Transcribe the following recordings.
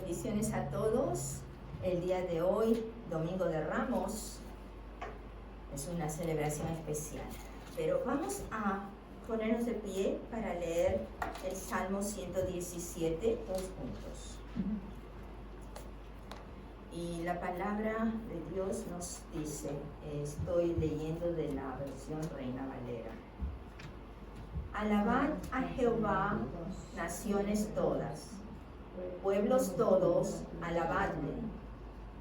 Bendiciones a todos. El día de hoy, Domingo de Ramos, es una celebración especial. Pero vamos a ponernos de pie para leer el Salmo 117, todos juntos. Y la palabra de Dios nos dice, estoy leyendo de la versión Reina Valera. Alabad a Jehová, naciones todas, pueblos todos, alabadle,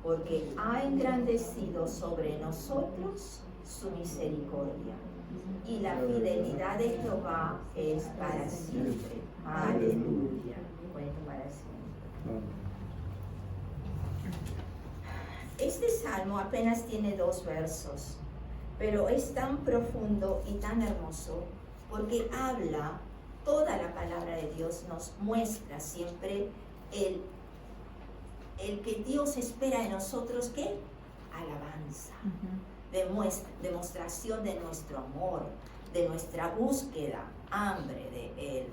porque ha engrandecido sobre nosotros su misericordia, y la fidelidad de Jehová es para siempre. Aleluya. Bueno, para siempre. Este salmo apenas tiene 2 versos, pero es tan profundo y tan hermoso porque habla, toda la palabra de Dios nos muestra siempre el que Dios espera de nosotros, ¿qué? Alabanza, demostración de nuestro amor, de nuestra búsqueda, hambre de Él.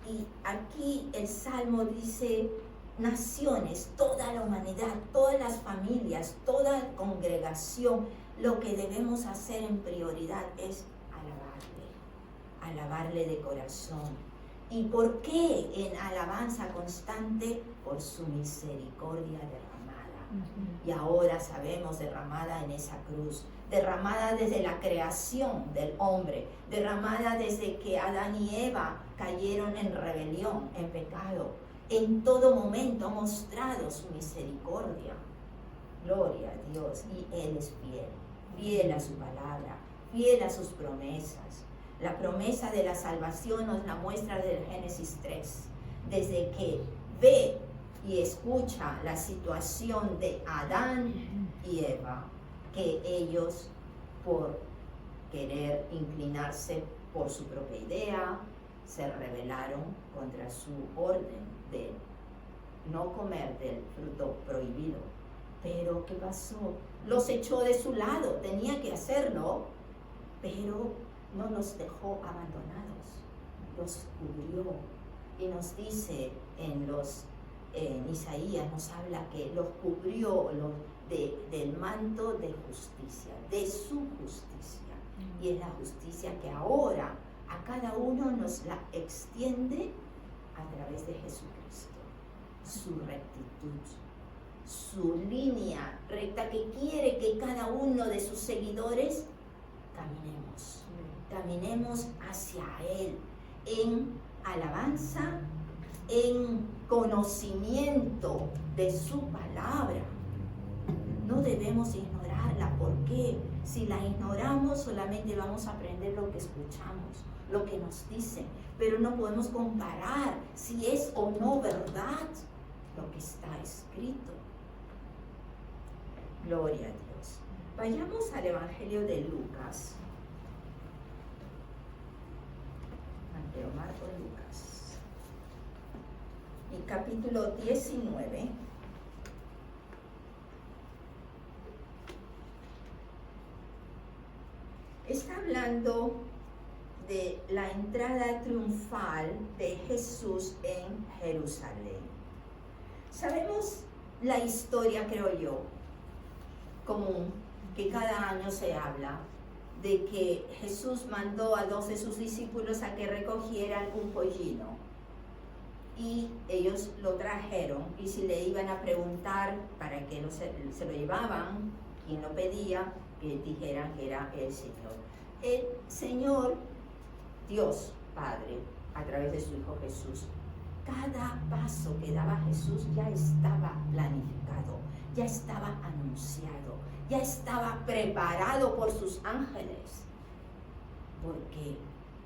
Y aquí el Salmo dice, naciones, toda la humanidad, todas las familias, toda congregación, lo que debemos hacer en prioridad es alabarle de corazón. ¿Y por qué en alabanza constante? Por su misericordia derramada. Y ahora sabemos, derramada en esa cruz, derramada desde la creación del hombre, derramada desde que Adán y Eva cayeron en rebelión, en pecado. En todo momento ha mostrado su misericordia. Gloria a Dios. Y Él es fiel a su palabra, fiel a sus promesas. La promesa de la salvación nos la muestra del Génesis 3. Desde que ve y escucha la situación de Adán y Eva, que ellos, por querer inclinarse por su propia idea, se rebelaron contra su orden de no comer del fruto prohibido. Pero ¿qué pasó? Los echó de su lado, tenía que hacerlo, pero no los dejó abandonados, los cubrió. Y nos dice en Isaías, nos habla que los cubrió del manto de justicia, de su justicia. Y es la justicia que ahora a cada uno nos la extiende a través de Jesucristo. Su rectitud, su línea recta que quiere que cada uno de sus seguidores caminemos hacia Él en alabanza, en conocimiento de su palabra. No debemos ignorarla, porque si la ignoramos solamente vamos a aprender lo que escuchamos, lo que nos dicen, pero no podemos comparar si es o no verdad lo que está escrito. Gloria a Dios. Vayamos al Evangelio de Lucas. Mateo, Marcos, Lucas. Y capítulo 19. Está hablando de la entrada triunfal de Jesús en Jerusalén. Sabemos la historia, creo yo, común, que cada año se habla de que Jesús mandó a 2 de sus discípulos a que recogieran un pollino, y ellos lo trajeron, y si le iban a preguntar para qué se lo llevaban, quien lo pedía, que dijeran que era el Señor. El Señor, Dios Padre, a través de su Hijo Jesús, cada paso que daba Jesús ya estaba planificado, ya estaba anunciado, ya estaba preparado por sus ángeles.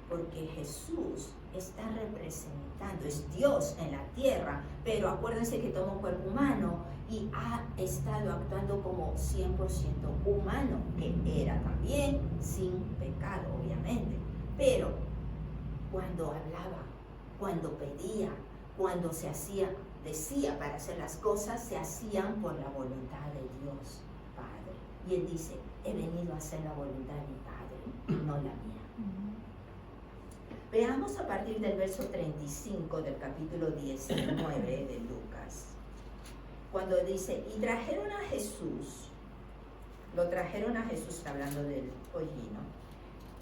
Porque Jesús está representando, es Dios en la tierra, pero acuérdense que tomó cuerpo humano y ha estado actuando como 100% humano, que era también sin pecado, obviamente. Pero cuando hablaba, cuando pedía, cuando decía para hacer las cosas, se hacían por la voluntad de Dios Padre. Y Él dice, he venido a hacer la voluntad de mi Padre, no la mía. Veamos a partir del verso 35 del capítulo 19 de Lucas. cuando dice, y trajeron a Jesús, lo trajeron a Jesús, está hablando del pollino,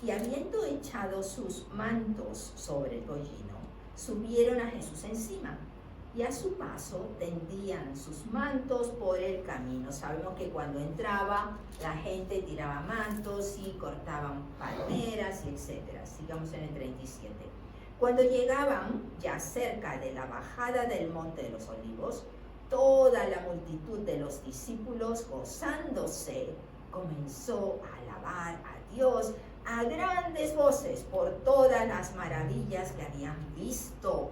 y habiendo echado sus mantos sobre el pollino, subieron a Jesús encima, y a su paso tendían sus mantos por el camino. Sabemos que cuando entraba, la gente tiraba mantos y cortaban palmeras, y etc. Sigamos en el 37. Cuando llegaban ya cerca de la bajada del Monte de los Olivos, toda la multitud de los discípulos, gozándose, comenzó a alabar a Dios a grandes voces por todas las maravillas que habían visto.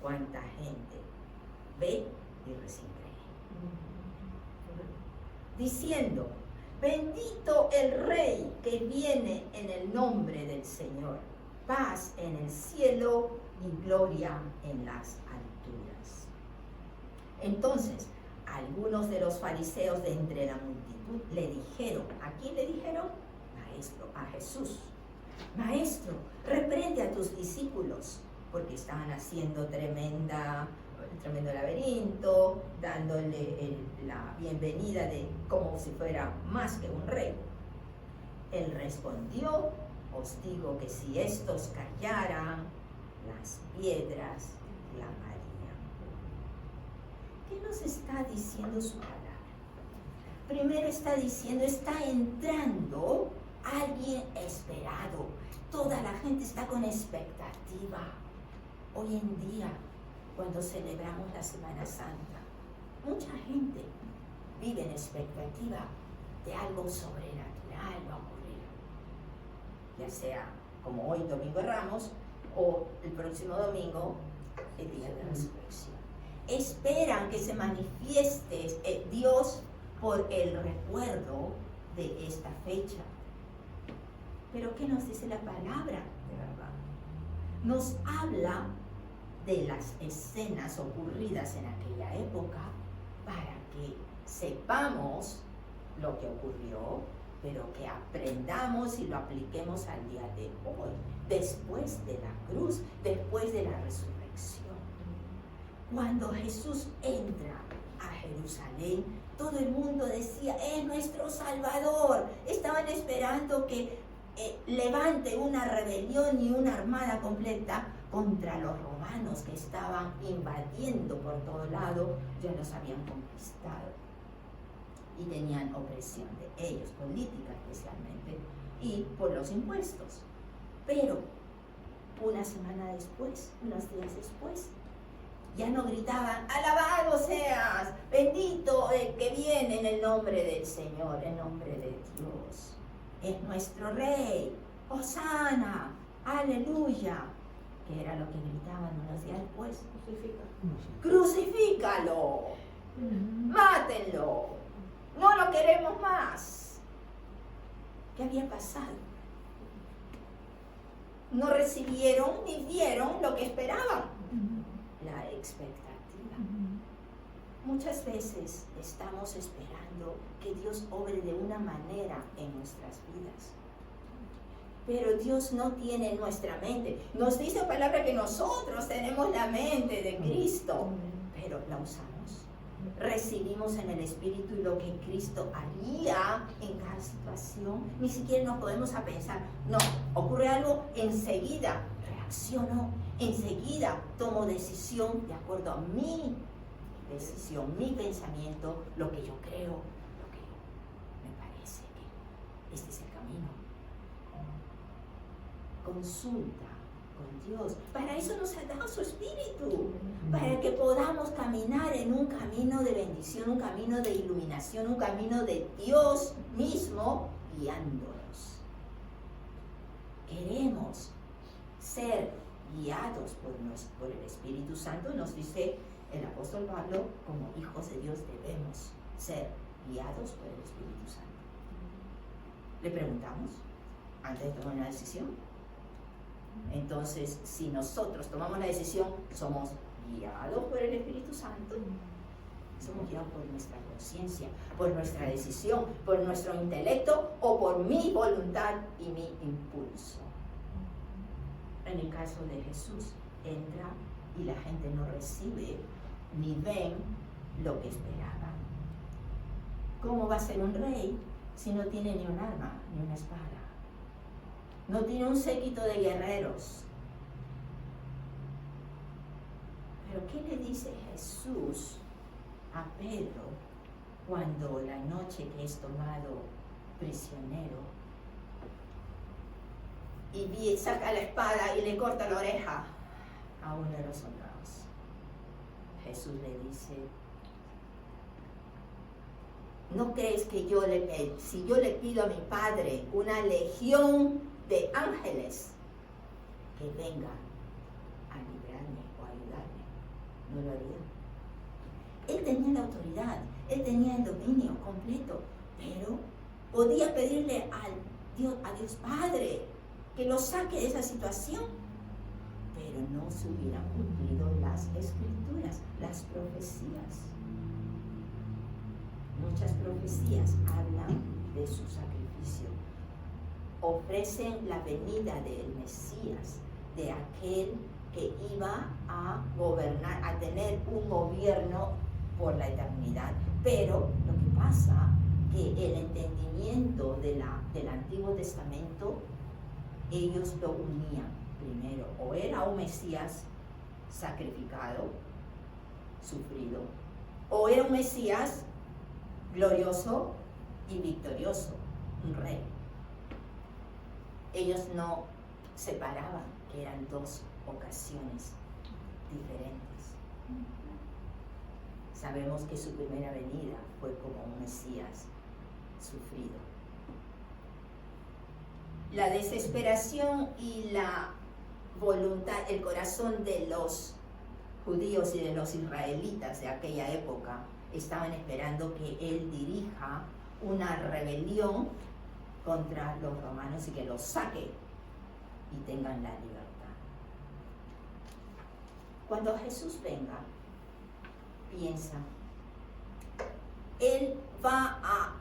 Cuánta gente ve y recién cree. Diciendo, bendito el Rey que viene en el nombre del Señor, paz en el cielo y gloria en las alturas. Entonces, algunos de los fariseos de entre la multitud le dijeron, ¿a quién le dijeron? Maestro, a Jesús. Maestro, reprende a tus discípulos, porque estaban haciendo tremendo laberinto, dándole la bienvenida de como si fuera más que un rey. Él respondió, os digo que si estos callaran, las piedras clamarían. ¿Qué nos está diciendo su palabra? Primero está diciendo, está entrando alguien esperado. Toda la gente está con expectativa. Hoy en día, cuando celebramos la Semana Santa, mucha gente vive en expectativa de algo sobrenatural va a ocurrir. Ya sea como hoy, Domingo de Ramos, o el próximo domingo, el día de la resurrección. Esperan que se manifieste Dios por el recuerdo de esta fecha. Pero ¿qué nos dice la palabra de verdad? Nos habla de las escenas ocurridas en aquella época para que sepamos lo que ocurrió, pero que aprendamos y lo apliquemos al día de hoy, después de la cruz, después de la resurrección. Cuando Jesús entra a Jerusalén, todo el mundo decía, es nuestro Salvador. Estaban esperando que levante una rebelión y una armada completa contra los romanos que estaban invadiendo por todo lado, ya los habían conquistado y tenían opresión de ellos, política especialmente, y por los impuestos. Pero una semana después, unos días después, ya no gritaban, alabado seas, bendito el que viene en el nombre del Señor, en nombre de Dios. Es nuestro Rey, Hosana, aleluya. ¿Qué era lo que gritaban unos días después? Crucifícalo, mátenlo, no lo queremos más. ¿Qué había pasado? No recibieron ni vieron lo que esperaban. La expectativa. Muchas veces estamos esperando que Dios obre de una manera en nuestras vidas. Pero Dios no tiene nuestra mente. Nos dice la palabra que nosotros tenemos la mente de Cristo, pero la usamos. Recibimos en el Espíritu lo que Cristo haría en cada situación. Ni siquiera nos podemos a pensar. No, ocurre algo, enseguida reacciono, enseguida tomo decisión de acuerdo a mi decisión, mi pensamiento, lo que yo creo, lo que me parece que este es el camino. Consulta con Dios. Para eso nos ha dado su Espíritu, para que podamos caminar en un camino de bendición, un camino de iluminación, un camino de Dios mismo guiándonos. Queremos ser guiados por el Espíritu Santo. Nos dice el apóstol Pablo, como hijos de Dios debemos ser guiados por el Espíritu Santo. Le preguntamos antes de tomar una decisión. Entonces, si nosotros tomamos la decisión, somos guiados por el Espíritu Santo. Somos guiados por nuestra conciencia, por nuestra decisión, por nuestro intelecto o por mi voluntad y mi impulso. En el caso de Jesús, entra y la gente no recibe ni ven lo que esperaba. ¿Cómo va a ser un rey si no tiene ni un arma, ni una espada? No tiene un séquito de guerreros. Pero ¿qué le dice Jesús a Pedro cuando la noche que es tomado prisionero y saca la espada y le corta la oreja a uno de los soldados? Jesús le dice: ¿no crees que si yo le pido a mi Padre una legión de ángeles que vengan a librarme o a ayudarme, no lo haría? Él tenía la autoridad, él tenía el dominio completo, pero podía pedirle a Dios Padre que lo saque de esa situación, pero no se hubieran cumplido las escrituras, las profecías. Muchas profecías hablan de su sacrificio, ofrecen la venida del Mesías, de aquel que iba a gobernar, a tener un gobierno por la eternidad. Pero lo que pasa que el entendimiento del Antiguo Testamento, ellos lo unían primero, o era un Mesías sacrificado, sufrido, o era un Mesías glorioso y victorioso, un rey. Ellos no separaban que eran dos ocasiones diferentes. Sabemos que su primera venida fue como un Mesías sufrido. La desesperación y la voluntad, el corazón de los judíos y de los israelitas de aquella época estaban esperando que él dirija una rebelión contra los romanos y que los saque y tengan la libertad. Cuando Jesús venga, piensa, él va a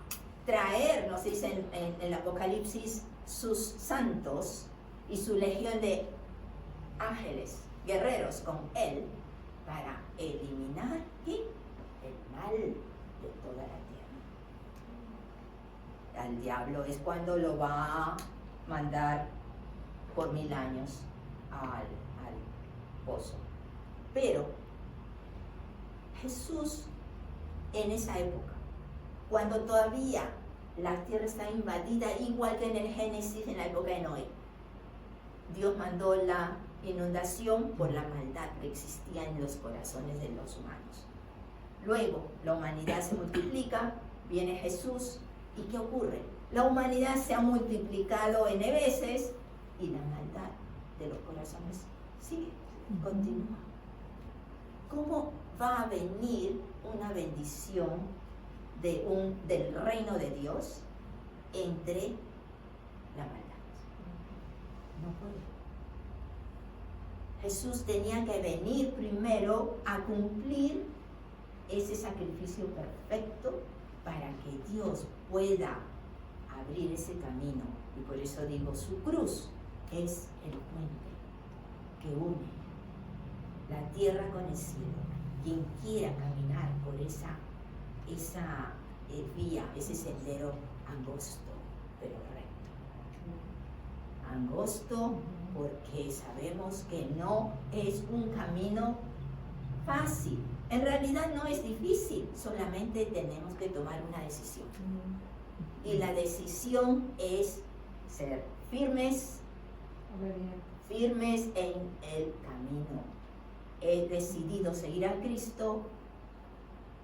traer, nos dice en el Apocalipsis, sus santos y su legión de ángeles, guerreros con él, para eliminar el mal de toda la tierra. Al diablo es cuando lo va a mandar por 1000 años al pozo. Pero Jesús, en esa época, cuando todavía la tierra está invadida, igual que en el Génesis, en la época de Noé, Dios mandó la inundación por la maldad que existía en los corazones de los humanos. Luego la humanidad se multiplica, viene Jesús, ¿y qué ocurre? La humanidad se ha multiplicado N veces y la maldad de los corazones sigue, continúa. ¿Cómo va a venir una bendición del reino de Dios entre la maldad? No puede. Jesús tenía que venir primero a cumplir ese sacrificio perfecto para que Dios pueda abrir ese camino. Y por eso digo, su cruz es el puente que une la tierra con el cielo. Quien quiera caminar por esa vía, ese sendero angosto, pero recto. Angosto porque sabemos que no es un camino fácil. En realidad no es difícil, solamente tenemos que tomar una decisión. Y la decisión es ser firmes en el camino. He decidido seguir a Cristo.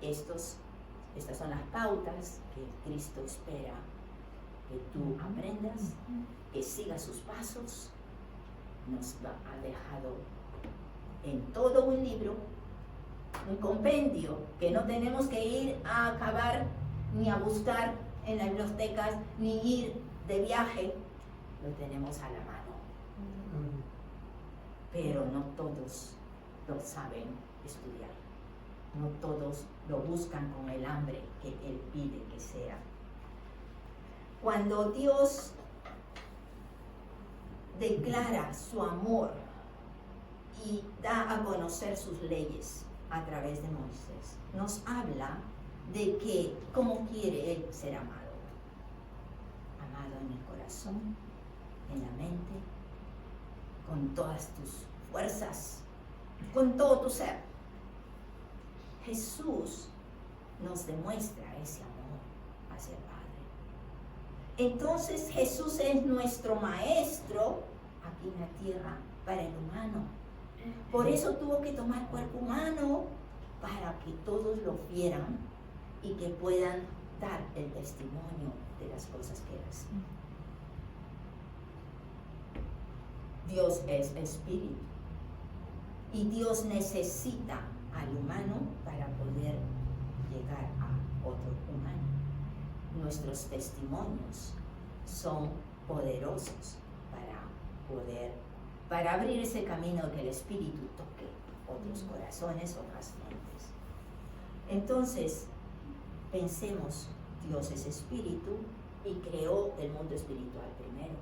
Estas son las pautas que Cristo espera que tú aprendas, que sigas sus pasos. Nos ha dejado en todo un libro, un compendio que no tenemos que ir a acabar ni a buscar en las bibliotecas ni ir de viaje, lo tenemos a la mano. Pero no todos lo saben estudiar, no todos lo buscan con el hambre que Él pide que sea. Cuando Dios declara su amor y da a conocer sus leyes a través de Moisés. Nos habla de que cómo quiere Él ser amado. Amado en el corazón, en la mente, con todas tus fuerzas, con todo tu ser. Jesús nos demuestra ese amor hacia el Padre. Entonces Jesús es nuestro maestro aquí en la tierra para el humano. Por eso tuvo que tomar cuerpo humano para que todos lo vieran y que puedan dar el testimonio de las cosas que Él hace. Dios es espíritu y Dios necesita al humano para poder llegar a otro humano. Nuestros testimonios son poderosos para abrir ese camino que el Espíritu toque otros corazones, otras mentes. Entonces, pensemos, Dios es espíritu y creó el mundo espiritual primero,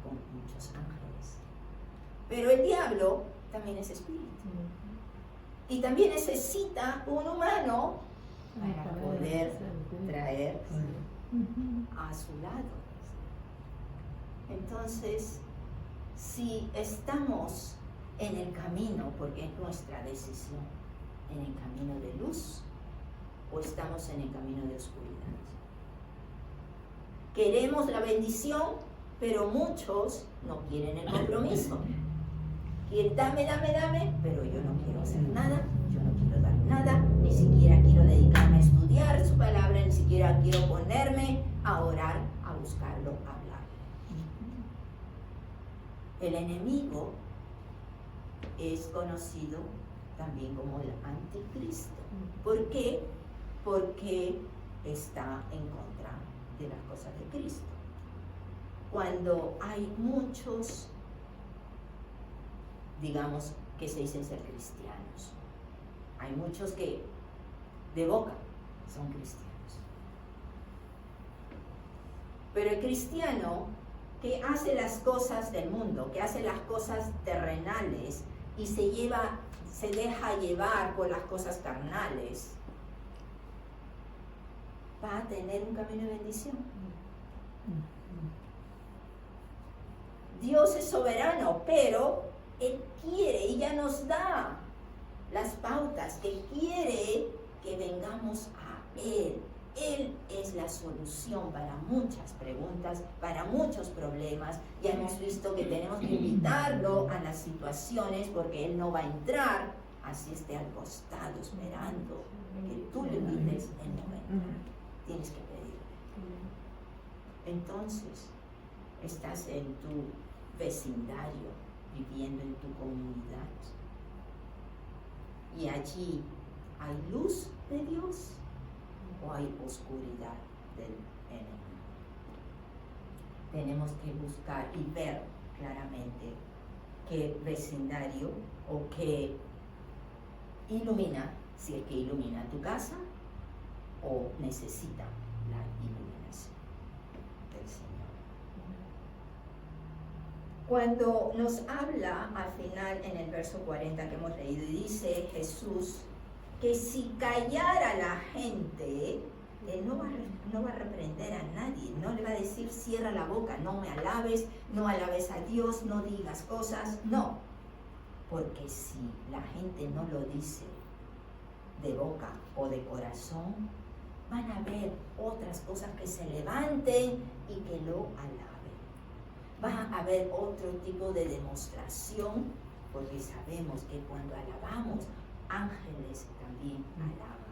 con muchos ángeles. Pero el diablo también es espíritu. Y también necesita un humano para poder traer a su lado. Entonces, si estamos en el camino, porque es nuestra decisión, en el camino de luz, o estamos en el camino de oscuridad. Queremos la bendición, pero muchos no quieren el compromiso. Quieren, dame, pero yo no quiero hacer nada, yo no quiero dar nada, ni siquiera quiero dedicarme a estudiar su palabra, ni siquiera quiero ponerme a orar, a buscarlo, a hablar. El enemigo es conocido también como el anticristo. ¿Por qué? Porque está en contra de las cosas de Cristo. Cuando hay muchos, digamos, que se dicen ser cristianos, hay muchos que de boca son cristianos. Pero el cristiano que hace las cosas del mundo, que hace las cosas terrenales y se deja llevar por las cosas carnales, va a tener un camino de bendición. Dios es soberano, pero Él quiere y ya nos da las pautas, que quiere que vengamos a Él. Él es la solución para muchas preguntas, para muchos problemas. Ya hemos visto que tenemos que invitarlo a las situaciones porque Él no va a entrar así esté al costado esperando que tú le invites, Él no va a entrar. Tienes que pedirle. Entonces, estás en tu vecindario, viviendo en tu comunidad, y allí hay luz de Dios o hay oscuridad del enemigo. Tenemos que buscar y ver claramente qué vecindario o qué ilumina, si es que ilumina tu casa o necesita la iluminación del Señor. Cuando nos habla al final en el verso 40 que hemos leído, y dice Jesús que si callara la gente, Él no va a reprender a nadie, no le va a decir cierra la boca, no me alabes, no alabes a Dios, no digas cosas, no. Porque si la gente no lo dice de boca o de corazón, van a haber otras cosas que se levanten y que lo alaben. Va a haber otro tipo de demostración, porque sabemos que cuando alabamos, ángeles también alaban.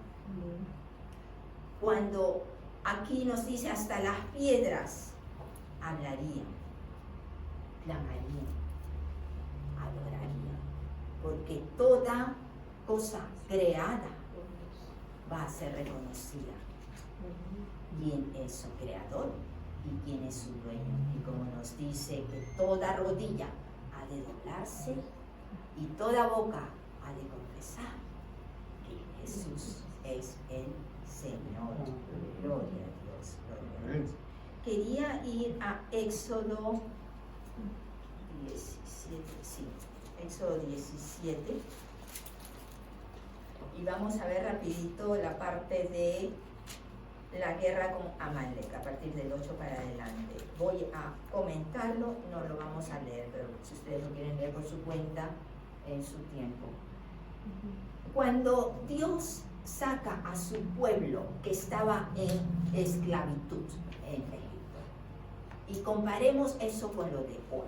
Cuando aquí nos dice hasta las piedras hablarían, clamarían, adorarían, porque toda cosa creada va a ser reconocida. ¿Quién es su creador y quién es su dueño? Y como nos dice que toda rodilla ha de doblarse y toda boca ha de confesar que Jesús es el Señor. Gloria a Dios, gloria a Dios. Quería ir a Éxodo 17, sí, Éxodo 17. Y vamos a ver rapidito la parte de la guerra con Amalek, a partir del 8 para adelante. Voy a comentarlo, no lo vamos a leer, pero si ustedes lo quieren leer por su cuenta, en su tiempo. Cuando Dios saca a su pueblo que estaba en esclavitud en Egipto, y comparemos eso con lo de hoy.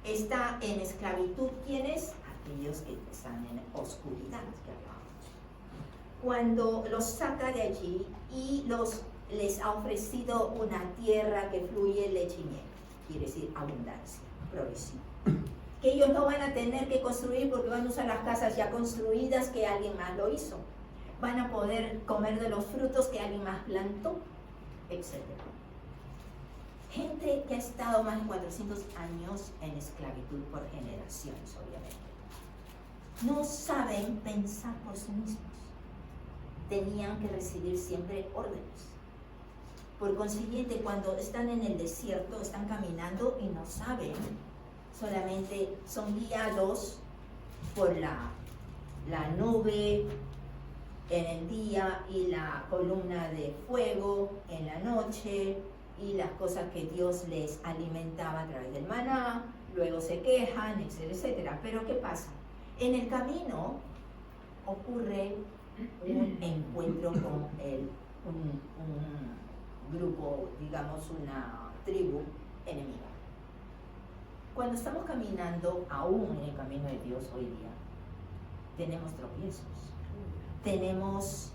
Está en esclavitud, ¿quiénes? Aquellos que están en oscuridad, que hablamos. Cuando los saca de allí y les ha ofrecido una tierra que fluye leche y miel, quiere decir abundancia, provisión. Que ellos no van a tener que construir porque van a usar las casas ya construidas que alguien más lo hizo. Van a poder comer de los frutos que alguien más plantó, etc. Gente que ha estado más de 400 años en esclavitud por generaciones, obviamente. No saben pensar por sí mismos. Tenían que recibir siempre órdenes. Por consiguiente, cuando están en el desierto, están caminando y no saben, solamente son guiados por la nube en el día y la columna de fuego en la noche, y las cosas que Dios les alimentaba a través del maná. Luego se quejan, etcétera, etcétera. Pero ¿qué pasa? En el camino ocurre un encuentro con un grupo, digamos una tribu enemiga. Cuando estamos caminando aún en el camino de Dios hoy día, tenemos tropiezos, tenemos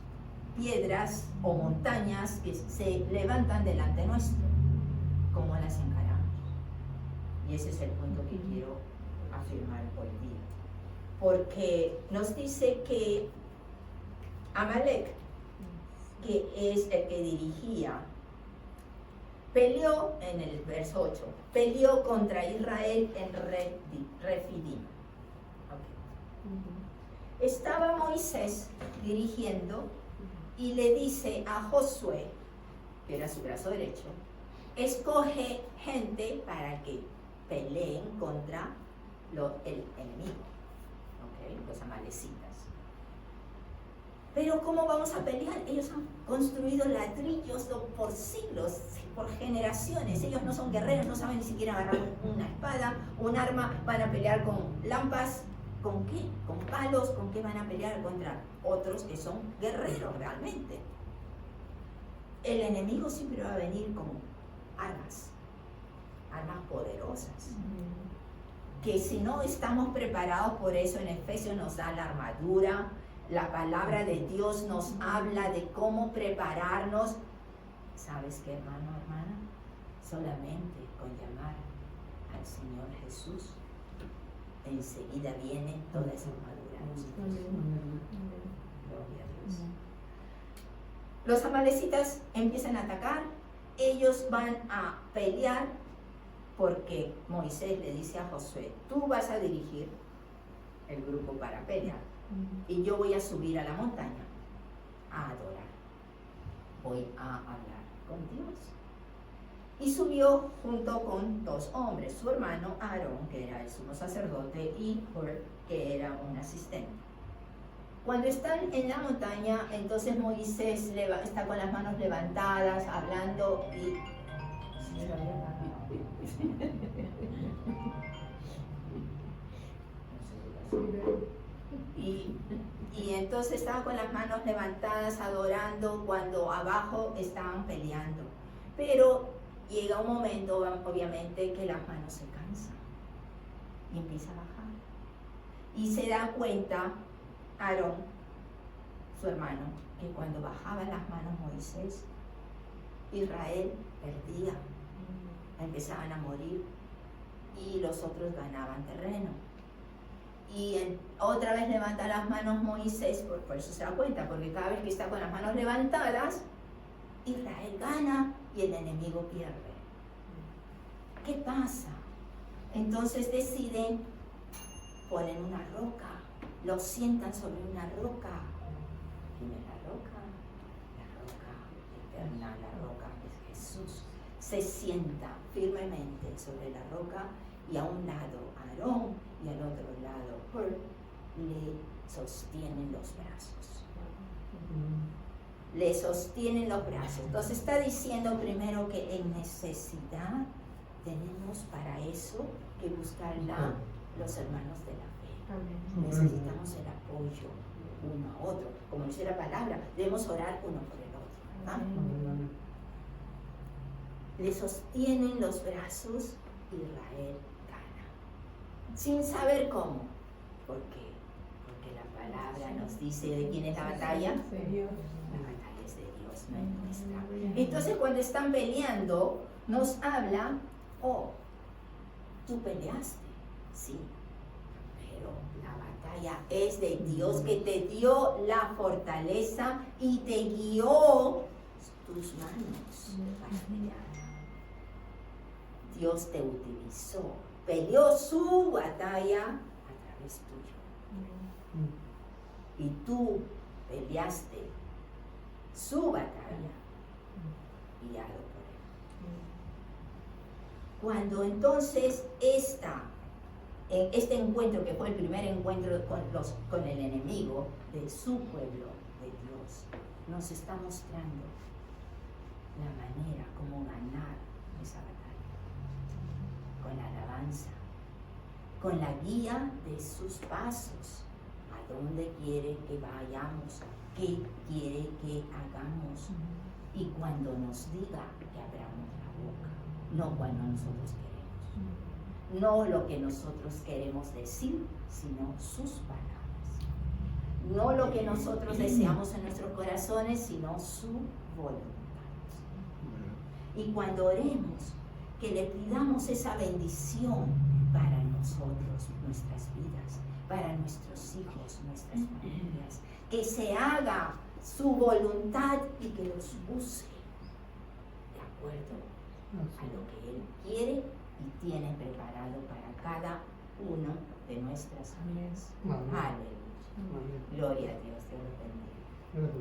piedras o montañas que se levantan delante nuestro. ¿Cómo las encaramos? Y ese es el punto que quiero afirmar hoy día. Porque nos dice que Amalek, que es el que dirigía, peleó, en el verso 8, peleó contra Israel en Refidim. Okay. Estaba Moisés dirigiendo y le dice a Josué, que era su brazo derecho, escoge gente para que peleen contra el enemigo, ¿okay? Los amalecitas. Pero ¿cómo vamos a pelear? Ellos han construido ladrillos por siglos, por generaciones. Ellos no son guerreros, no saben ni siquiera agarrar una espada, un arma. Van a pelear con lámparas. ¿Con qué? Con palos. ¿Con qué van a pelear contra otros que son guerreros realmente? El enemigo siempre va a venir con armas poderosas. Que si no estamos preparados por eso, en Efesios nos da la armadura. La palabra de Dios nos habla de cómo prepararnos. ¿Sabes qué, hermano, hermana? Solamente con llamar al Señor Jesús, enseguida viene toda esa armadura. Gloria a Dios. Los amalecitas empiezan a atacar. Ellos van a pelear porque Moisés le dice a Josué, tú vas a dirigir el grupo para pelear. Y yo voy a subir a la montaña a adorar. Voy a hablar con Dios. Y subió junto con dos hombres, su hermano Aarón, que era el sumo sacerdote, y Hur, que era un asistente. Cuando están en la montaña, entonces Moisés está con las manos levantadas, hablando y entonces estaban con las manos levantadas adorando cuando abajo estaban peleando. Pero llega un momento, obviamente, que las manos se cansan y empieza a bajar. Y se da cuenta Aarón, su hermano, que cuando bajaba las manos Moisés, Israel perdía, empezaban a morir y los otros ganaban terreno. Y otra vez levanta las manos Moisés, por eso se da cuenta, porque cada vez que está con las manos levantadas, Israel gana y el enemigo pierde. ¿Qué pasa? Entonces deciden poner una roca, lo sientan sobre una roca. ¿Quién es la roca? La roca eterna, la roca es Jesús. Se sienta firmemente sobre la roca y a un lado Aarón y al otro lado le sostienen los brazos. Le sostienen los brazos. Entonces está diciendo primero que en necesidad tenemos para eso que buscar los hermanos de la fe. Necesitamos el apoyo uno a otro. Como dice la palabra, debemos orar uno por el otro, ¿verdad? Le sostienen los brazos, Israel gana. Sin saber cómo. ¿Por qué? Porque la palabra nos dice de quién es la batalla. La batalla es de Dios, no es nuestra. Entonces cuando están peleando, nos habla, tú peleaste, sí, pero la batalla es de Dios que te dio la fortaleza y te guió tus manos para pelear. Dios te utilizó, peleó su batalla a través tuyo. Y tú peleaste su batalla guiado por él. Cuando entonces este encuentro, que fue el primer encuentro con el enemigo de su pueblo, de Dios, nos está mostrando la manera como ganar esa batalla. Con la alabanza, con la guía de sus pasos, a dónde quiere que vayamos, qué quiere que hagamos, y cuando nos diga que abramos la boca, no cuando nosotros queremos, no lo que nosotros queremos decir, sino sus palabras, no lo que nosotros deseamos en nuestros corazones, sino su voluntad. Y cuando oremos, que le pidamos esa bendición para nosotros, nuestras vidas, para nuestros hijos, nuestras familias, que se haga su voluntad y que los use de acuerdo a lo que Él quiere y tiene preparado para cada uno de nuestras vidas. Aleluya. Gloria a Dios, Dios los bendiga.